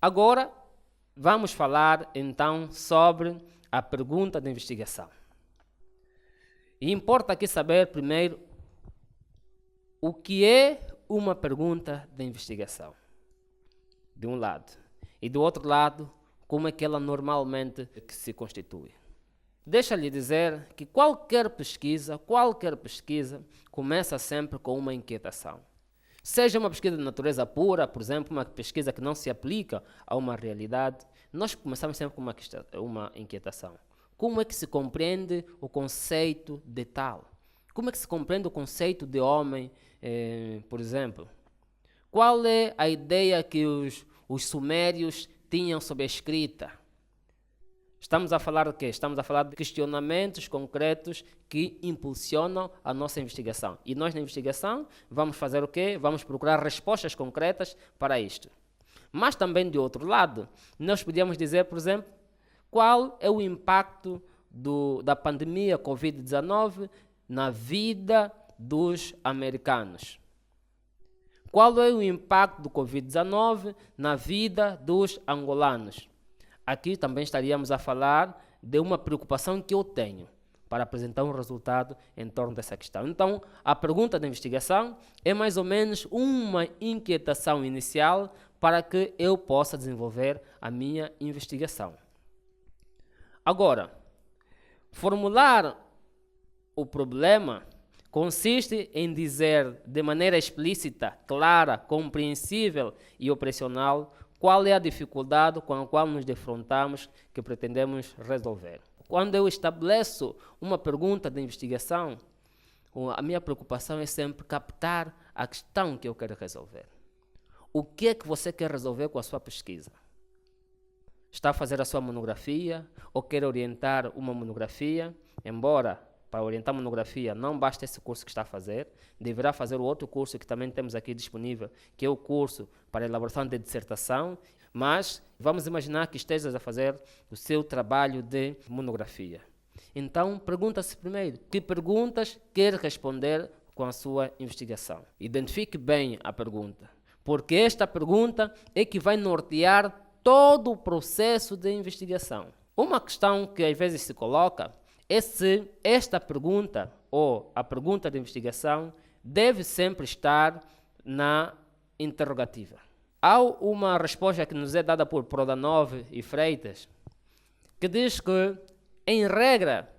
Agora, vamos falar então sobre a pergunta de investigação. E importa aqui saber primeiro o que é uma pergunta de investigação, de um lado, e do outro lado, como é que ela normalmente se constitui. Deixa-lhe dizer que qualquer pesquisa começa sempre com uma inquietação. Seja uma pesquisa de natureza pura, por exemplo, uma pesquisa que não se aplica a uma realidade, nós começamos sempre com uma inquietação. Como é que se compreende o conceito de tal? Como é que se compreende o conceito de homem, por exemplo? Qual é a ideia que os sumérios tinham sobre a escrita? Estamos a falar de quê? Estamos a falar de questionamentos concretos que impulsionam a nossa investigação. E nós, na investigação, vamos fazer o quê? Vamos procurar respostas concretas para isto. Mas também, de outro lado, nós podíamos dizer, por exemplo, qual é o impacto da pandemia Covid-19 na vida dos americanos? Qual é o impacto do Covid-19 na vida dos angolanos? Aqui também estaríamos a falar de uma preocupação que eu tenho para apresentar um resultado em torno dessa questão. Então, a pergunta da investigação é mais ou menos uma inquietação inicial para que eu possa desenvolver a minha investigação. Agora, formular o problema consiste em dizer de maneira explícita, clara, compreensível e operacional qual é a dificuldade com a qual nos defrontamos que pretendemos resolver. Quando eu estabeleço uma pergunta de investigação, a minha preocupação é sempre captar a questão que eu quero resolver. O que é que você quer resolver com a sua pesquisa? Está a fazer a sua monografia ou quer orientar uma monografia? Embora para orientar monografia não basta esse curso que está a fazer, deverá fazer o outro curso que também temos aqui disponível, que é o curso para elaboração de dissertação, mas vamos imaginar que estejas a fazer o seu trabalho de monografia. Então, pergunta-se primeiro, que perguntas quer responder com a sua investigação? Identifique bem a pergunta, porque esta pergunta é que vai nortear todo o processo de investigação. Uma questão que às vezes se coloca é se esta pergunta, ou a pergunta de investigação, deve sempre estar na interrogativa. Há uma resposta que nos é dada por Prodanov e Freitas, que diz que, em regra,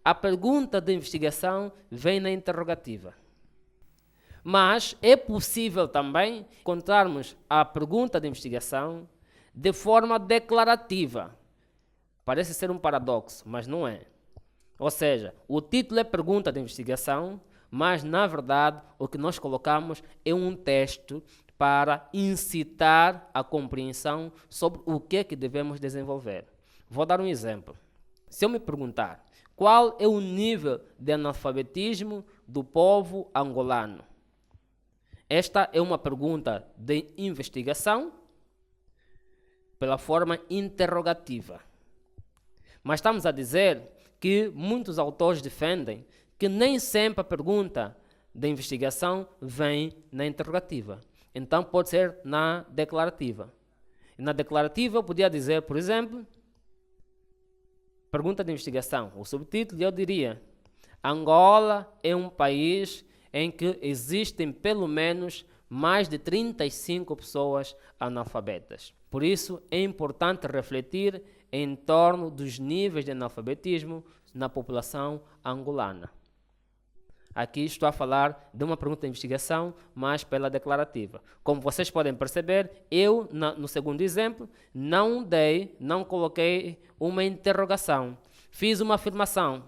a pergunta de investigação vem na interrogativa. Mas é possível também encontrarmos a pergunta de investigação de forma declarativa. Parece ser um paradoxo, mas não é. Ou seja, o título é pergunta de investigação, mas, na verdade, o que nós colocamos é um texto para incitar a compreensão sobre o que é que devemos desenvolver. Vou dar um exemplo. Se eu me perguntar qual é o nível de analfabetismo do povo angolano, esta é uma pergunta de investigação pela forma interrogativa. Mas estamos a dizer que muitos autores defendem que nem sempre a pergunta da investigação vem na interrogativa. Então pode ser na declarativa. E na declarativa eu podia dizer, por exemplo, pergunta de investigação. O subtítulo eu diria: Angola é um país em que existem pelo menos mais de 35 pessoas analfabetas. Por isso é importante refletir em torno dos níveis de analfabetismo na população angolana. Aqui estou a falar de uma pergunta de investigação, mas pela declarativa. Como vocês podem perceber, eu, no segundo exemplo, não coloquei uma interrogação. Fiz uma afirmação.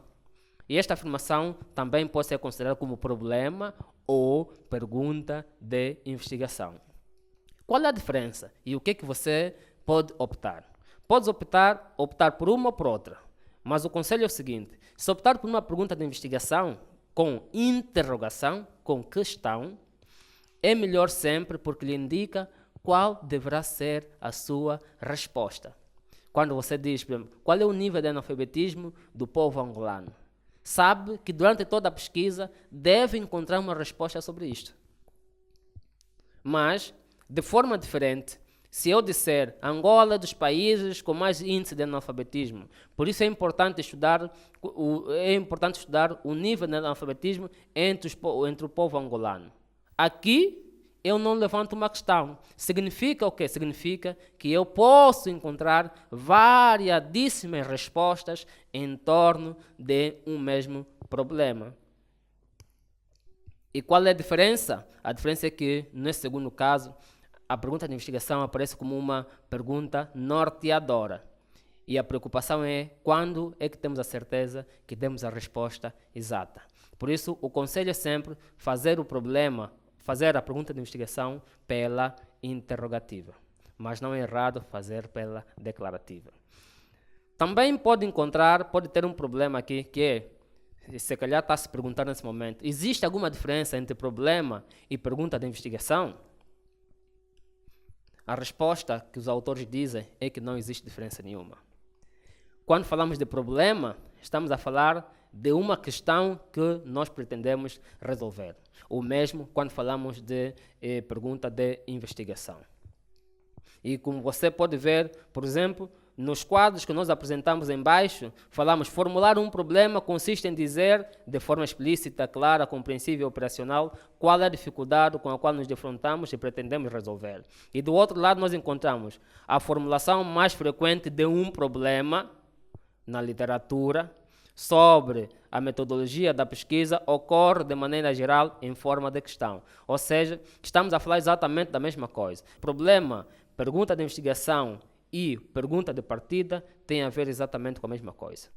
E esta afirmação também pode ser considerada como problema ou pergunta de investigação. Qual é a diferença? E o que é que você pode optar? Podes optar por uma ou por outra. Mas o conselho é o seguinte: se optar por uma pergunta de investigação com interrogação, com questão, é melhor sempre porque lhe indica qual deverá ser a sua resposta. Quando você diz, por exemplo, qual é o nível de analfabetismo do povo angolano, sabe que durante toda a pesquisa deve encontrar uma resposta sobre isto. Mas, de forma diferente, Se eu disser Angola é dos países com mais índice de analfabetismo, por isso é importante estudar o nível de analfabetismo entre o povo angolano. Aqui eu não levanto uma questão. Significa o quê? Significa que eu posso encontrar variadíssimas respostas em torno de um mesmo problema. E qual é a diferença? A diferença é que, nesse segundo caso, a pergunta de investigação aparece como uma pergunta norteadora. E a preocupação é quando é que temos a certeza que temos a resposta exata. Por isso, o conselho é sempre fazer a pergunta de investigação pela interrogativa. Mas não é errado fazer pela declarativa. Também pode ter um problema aqui, que é, se calhar está se perguntando nesse momento, existe alguma diferença entre problema e pergunta de investigação? A resposta que os autores dizem é que não existe diferença nenhuma. Quando falamos de problema, estamos a falar de uma questão que nós pretendemos resolver. O mesmo quando falamos de pergunta de investigação. E como você pode ver, por exemplo, nos quadros que nós apresentamos em baixo, falamos formular um problema consiste em dizer, de forma explícita, clara, compreensível e operacional, qual é a dificuldade com a qual nos defrontamos e pretendemos resolver. E do outro lado nós encontramos a formulação mais frequente de um problema na literatura sobre a metodologia da pesquisa ocorre de maneira geral em forma de questão. Ou seja, estamos a falar exatamente da mesma coisa. Problema, pergunta de investigação e pergunta de partida têm a ver exatamente com a mesma coisa.